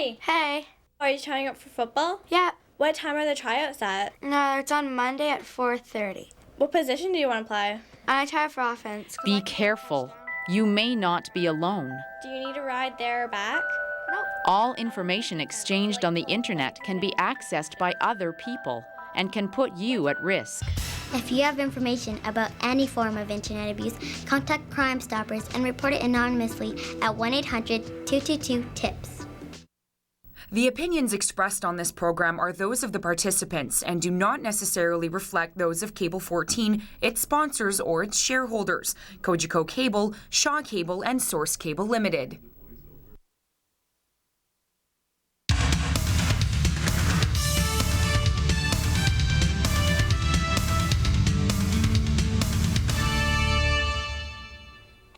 Hey. Hey. Are you trying up for football? Yeah. What time are the tryouts at? It's on Monday at 4:30. What position do you want to play? I try for offense. Be careful. You may not be alone. Do you need a ride there or back? No. All information exchanged on the internet can be accessed by other people and can put you at risk. If you have information about any form of internet abuse, contact Crime Stoppers and report it anonymously at 1-800-222-TIPS. The opinions expressed on this program are those of the participants and do not necessarily reflect those of Cable 14, its sponsors, or its shareholders, Cogeco Cable, Shaw Cable, and Source Cable Limited.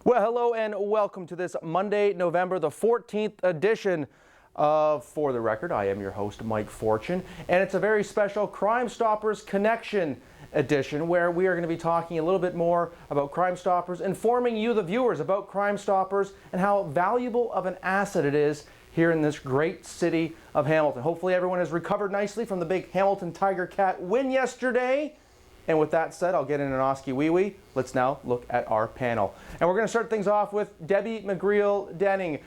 Well, hello and welcome to this Monday, November the 14th edition of For the Record. I am your host, Mike Fortune, and it's a very special Crime Stoppers Connection edition where we are going to be talking a little bit more about Crime Stoppers, informing you, the viewers, about Crime Stoppers and how valuable of an asset it is here in this great city of Hamilton. Hopefully everyone has recovered nicely from the big Hamilton Tiger Cat win yesterday. And with that said, I'll get in an Oski Wee Wee. Let's now look at our panel. And we're going to start things off with Debbie McGreal-Dining.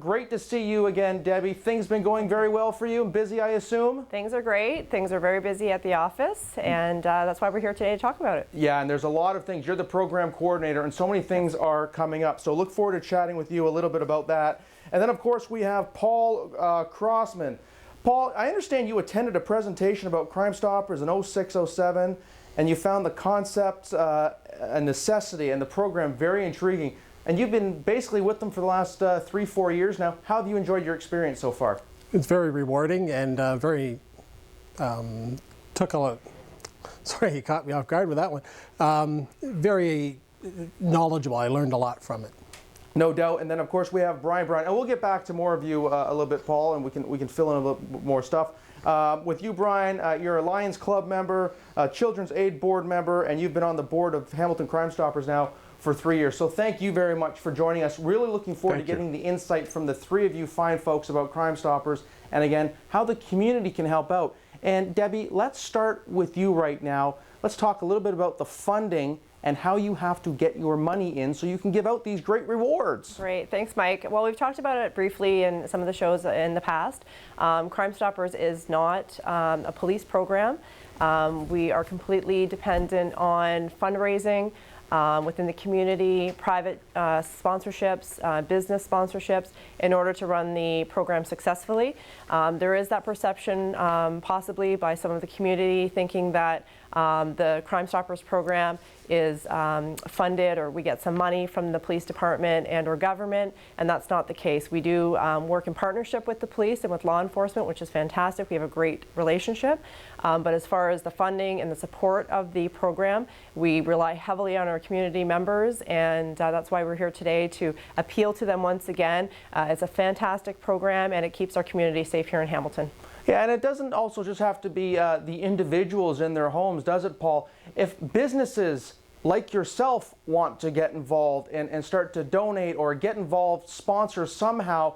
Great to see you again, Debbie. Things been going very well for you. Busy, I assume? Things are great. Things are very busy at the office, and that's why we're here today to talk about it. Yeah, and there's a lot of things. You're the program coordinator, and so many things are coming up. So look forward to chatting with you a little bit about that. And then, of course, we have Paul Crossman. Paul, I understand you attended a presentation about Crime Stoppers in 06-07. And you found the concept, a necessity, and the program very intriguing. And you've been basically with them for the last 3-4 years now. How have you enjoyed your experience so far? It's very rewarding and very, sorry, you caught me off guard with that one. Very knowledgeable. I learned a lot from it. No doubt. And then, of course, we have Bryon. And we'll get back to more of you a little bit, Paul, and we can fill in a little bit more stuff. With you, Bryon, you're a Lions Club member, a Children's Aid Board member, and you've been on the board of Hamilton Crime Stoppers now for 3 years. So thank you very much for joining us. Really looking forward to getting the insight from the three of you fine folks about Crime Stoppers, and again, how the community can help out. And Debbie, let's start with you right now. Let's talk a little bit about the funding and how you have to get your money in so you can give out these great rewards. Great, thanks Mike. Well, we've talked about it briefly in some of the shows in the past. Crime Stoppers is not a police program. We are completely dependent on fundraising within the community, private sponsorships, business sponsorships, in order to run the program successfully. There is that perception possibly by some of the community thinking that the Crime Stoppers program is funded, or we get some money from the police department and or government, and that's not the case. We do work in partnership with the police and with law enforcement, which is fantastic. We have a great relationship. But as far as the funding and the support of the program, we rely heavily on our community members, and that's why we're here today to appeal to them once again. It's a fantastic program, and it keeps our community safe here in Hamilton. Yeah, and it doesn't also just have to be the individuals in their homes, does it, Paul? If businesses like yourself want to get involved and start to donate or get involved, sponsor somehow,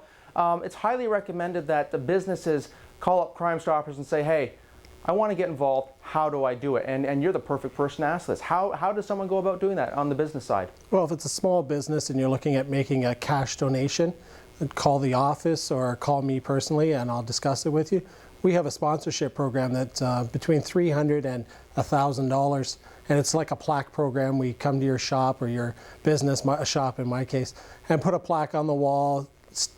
it's highly recommended that the businesses call up Crime Stoppers and say, hey, I want to get involved, how do I do it? And you're the perfect person to ask this. How does someone go about doing that on the business side? Well, if it's a small business and you're looking at making a cash donation, call the office or call me personally and I'll discuss it with you. We have a sponsorship program that's between $300 and $1,000, and it's like a plaque program. We come to your shop or your business shop in my case and put a plaque on the wall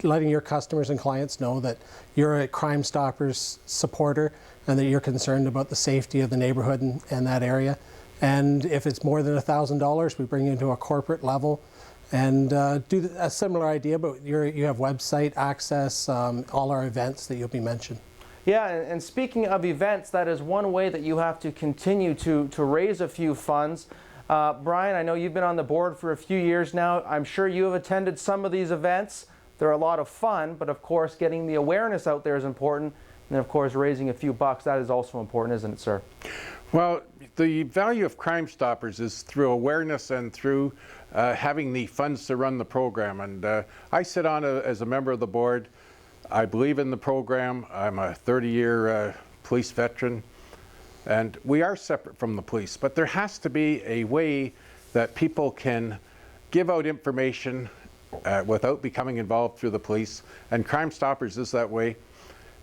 letting your customers and clients know that you're a Crime Stoppers supporter and that you're concerned about the safety of the neighborhood and that area. And if it's more than $1,000, we bring you to a corporate level and do a similar idea, but you have website access, all our events that you'll be mentioned. Yeah, and speaking of events, that is one way that you have to continue to raise a few funds. Bryon, I know you've been on the board for a few years now. I'm sure you have attended some of these events. They're a lot of fun, but of course getting the awareness out there is important. And of course raising a few bucks, that is also important, isn't it, sir? Well, the value of Crime Stoppers is through awareness and through having the funds to run the program. And I sit on as a member of the board. I believe in the program. I'm a 30-year police veteran, and we are separate from the police, but there has to be a way that people can give out information without becoming involved through the police, and Crime Stoppers is that way.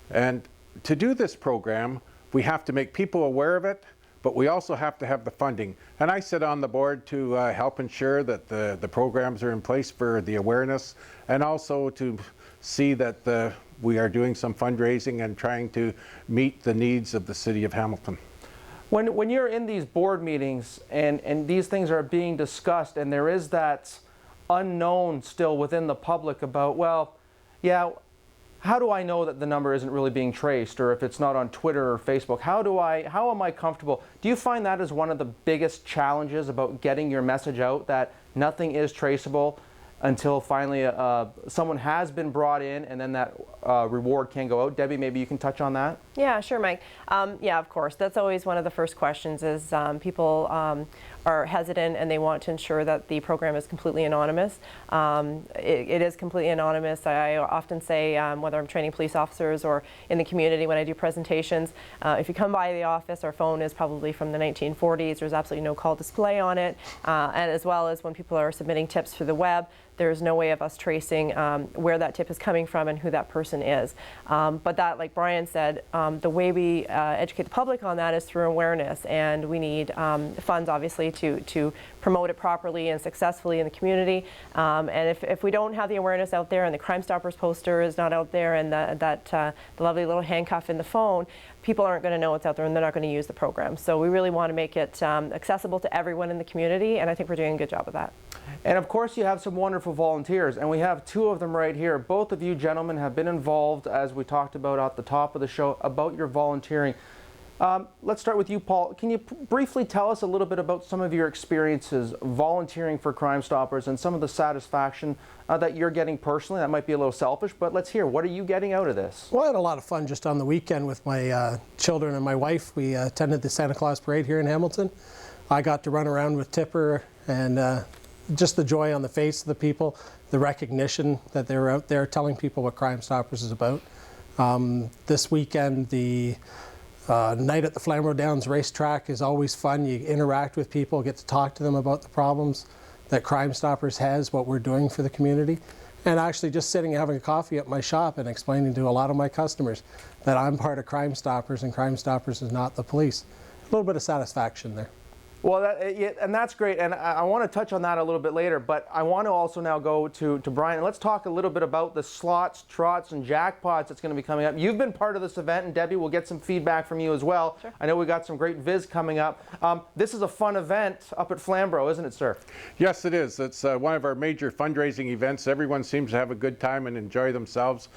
And to do this program, we have to make people aware of it, but we also have to have the funding. And I sit on the board to help ensure that the programs are in place for the awareness, and also to see that we are doing some fundraising and trying to meet the needs of the city of Hamilton. When you're in these board meetings and these things are being discussed, and there is that unknown still within the public about, well, yeah, how do I know that the number isn't really being traced, or if it's not on Twitter or Facebook? How am I comfortable? Do you find that is one of the biggest challenges about getting your message out, that nothing is traceable until finally someone has been brought in, and then that reward can go out? Debbie, maybe you can touch on that? Yeah, sure, Mike. Yeah, of course. That's always one of the first questions is people are hesitant and they want to ensure that the program is completely anonymous. It is completely anonymous. I often say, whether I'm training police officers or in the community when I do presentations, if you come by the office, our phone is probably from the 1940s. There's absolutely no call display on it. And as well as when people are submitting tips through the web, there's no way of us tracing where that tip is coming from and who that person is. But that, like Bryon said, the way we educate the public on that is through awareness, and we need funds, obviously, to promote it properly and successfully in the community. And if we don't have the awareness out there, and the Crime Stoppers poster is not out there, and the lovely little handcuff in the phone, people aren't going to know what's out there, and they're not going to use the program. So we really want to make it accessible to everyone in the community, and I think we're doing a good job of that. And of course you have some wonderful volunteers, and we have two of them right here. Both of you gentlemen have been involved, as we talked about at the top of the show, about your volunteering. Let's start with you, Paul. Can you briefly tell us a little bit about some of your experiences volunteering for Crime Stoppers and some of the satisfaction that you're getting personally? That might be a little selfish, but let's hear. What are you getting out of this? Well, I had a lot of fun just on the weekend with my children and my wife. We attended the Santa Claus Parade here in Hamilton. I got to run around with Tipper, and just the joy on the face of the people, the recognition that they're out there telling people what Crime Stoppers is about. This weekend, the night at the Flamborough Downs racetrack is always fun. You interact with people, get to talk to them about the problems that Crime Stoppers has, what we're doing for the community. And actually just sitting and having a coffee at my shop and explaining to a lot of my customers that I'm part of Crime Stoppers and Crime Stoppers is not the police. A little bit of satisfaction there. Well, and that's great, and I want to touch on that a little bit later, but I want to also now go to Bryon, and let's talk a little bit about the slots, trots, and jackpots that's going to be coming up. You've been part of this event, and Debbie, we'll get some feedback from you as well. Sure. I know we got some great viz coming up. This is a fun event up at Flamborough, isn't it, sir? Yes, it is. It's one of our major fundraising events. Everyone seems to have a good time and enjoy themselves,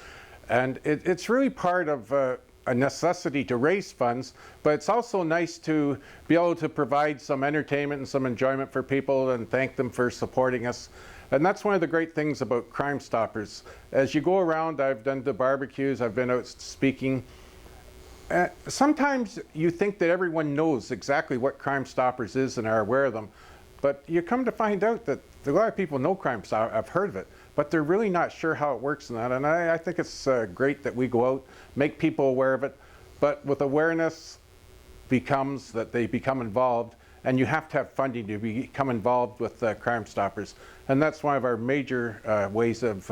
and it's really part of a necessity to raise funds, but it's also nice to be able to provide some entertainment and some enjoyment for people and thank them for supporting us. And that's one of the great things about Crime Stoppers. As you go around, I've done the barbecues, I've been out speaking. Sometimes you think that everyone knows exactly what Crime Stoppers is and are aware of them, but you come to find out that a lot of people know Crime Stoppers, I've heard of it, but they're really not sure how it works in that. And I think it's great that we go out, make people aware of it, but with awareness becomes that they become involved, and you have to have funding to become involved with Crime Stoppers. And that's one of our major ways of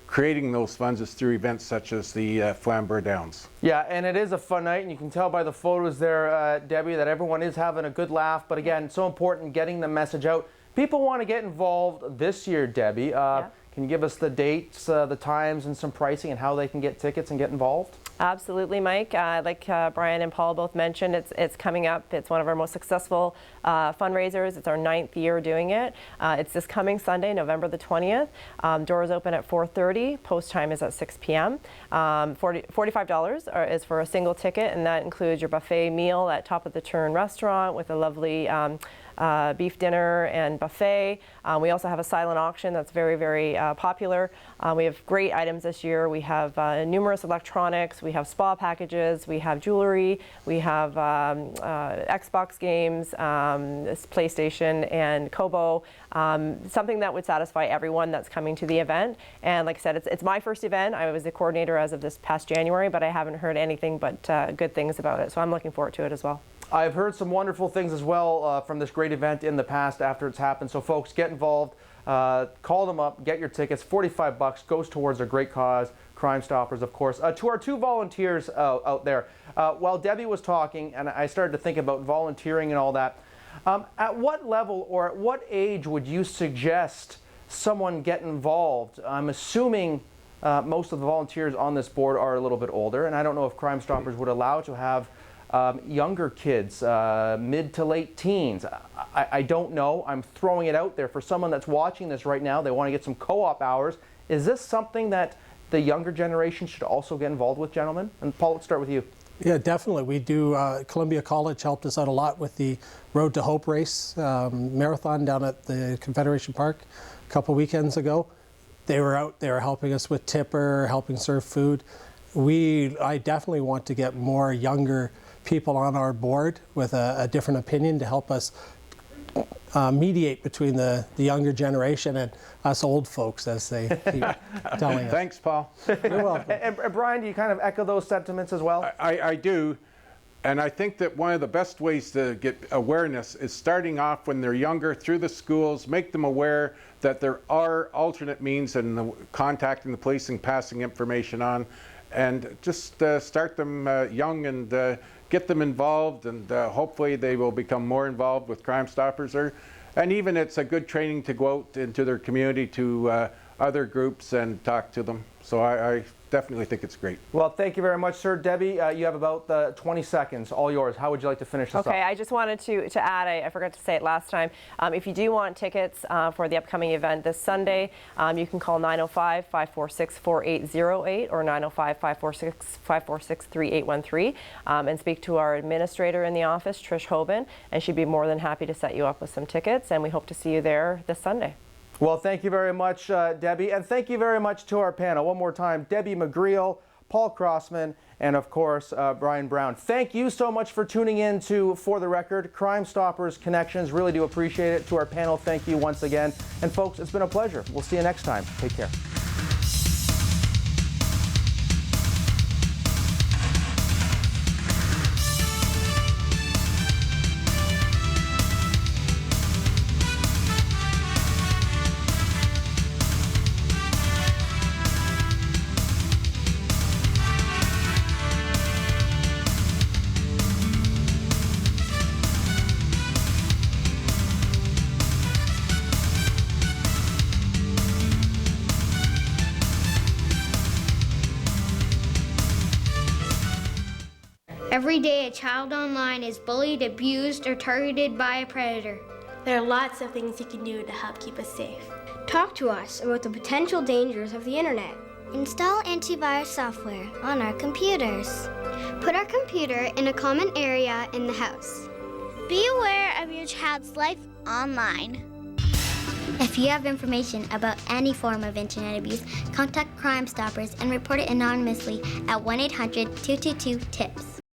creating those funds is through events such as the Flamborough Downs. Yeah, and it is a fun night, and you can tell by the photos there, Debbie, that everyone is having a good laugh. But again, it's so important getting the message out. People want to get involved this year, Debbie. Can you give us the dates, the times, and some pricing and how they can get tickets and get involved? Absolutely, Mike. Like Bryon and Paul both mentioned, it's coming up. It's one of our most successful fundraisers. It's our 9th year doing it. It's this coming Sunday, November the 20th. Doors open at 4:30. Post time is at 6 p.m. $45 is for a single ticket, and that includes your buffet meal at Top of the Turn restaurant with a lovely beef dinner and buffet. We also have a silent auction that's very, very popular. We have great items this year. We have numerous electronics, we have spa packages, we have jewelry, we have Xbox games, PlayStation and Kobo, something that would satisfy everyone that's coming to the event. And like I said, it's my first event. I was the coordinator as of this past January, but I haven't heard anything but good things about it. So I'm looking forward to it as well. I've heard some wonderful things as well from this great event in the past after it's happened. So folks, get involved, call them up, get your tickets. $45 goes towards a great cause, Crime Stoppers, of course. To our two volunteers out there, while Debbie was talking and I started to think about volunteering and all that, at what level or at what age would you suggest someone get involved? I'm assuming most of the volunteers on this board are a little bit older, and I don't know if Crime Stoppers would allow to have younger kids, mid to late teens. I don't know. I'm throwing it out there for someone that's watching this right now. They want to get some co-op hours. Is this something that the younger generation should also get involved with, gentlemen? And Paul, let's start with you. Yeah, definitely. We do. Columbia College helped us out a lot with the Road to Hope race marathon down at the Confederation Park a couple weekends ago. They were out there helping us with tipper, helping serve food. I definitely want to get more younger people on our board with a different opinion to help us mediate between the younger generation and us old folks, as they keep telling us. Thanks, Paul. You're welcome. And Bryon, do you kind of echo those sentiments as well? I do. And I think that one of the best ways to get awareness is starting off when they're younger through the schools, make them aware that there are alternate means in contacting the police and passing information on, and just start them young and get them involved, and hopefully they will become more involved with Crime Stoppers. And even it's a good training to go out into their community to other groups and talk to them. So I definitely think it's great. Well, thank you very much, sir. Debbie, you have about 20 seconds, all yours. How would you like to finish this up? Okay, I just wanted to add, I forgot to say it last time, if you do want tickets for the upcoming event this Sunday, you can call 905-546-4808 or 905-546-3813 and speak to our administrator in the office, Trish Hoban, and she'd be more than happy to set you up with some tickets, and we hope to see you there this Sunday. Well, thank you very much, Debbie, and thank you very much to our panel. One more time, Debbie McGreal, Paul Crossman, and of course, Bryon Brown. Thank you so much for tuning in to For the Record, Crime Stoppers Connections. Really do appreciate it. To our panel, thank you once again. And folks, it's been a pleasure. We'll see you next time. Take care. Every day, a child online is bullied, abused, or targeted by a predator. There are lots of things you can do to help keep us safe. Talk to us about the potential dangers of the internet. Install antivirus software on our computers. Put our computer in a common area in the house. Be aware of your child's life online. If you have information about any form of internet abuse, contact Crime Stoppers and report it anonymously at 1-800-222-TIPS.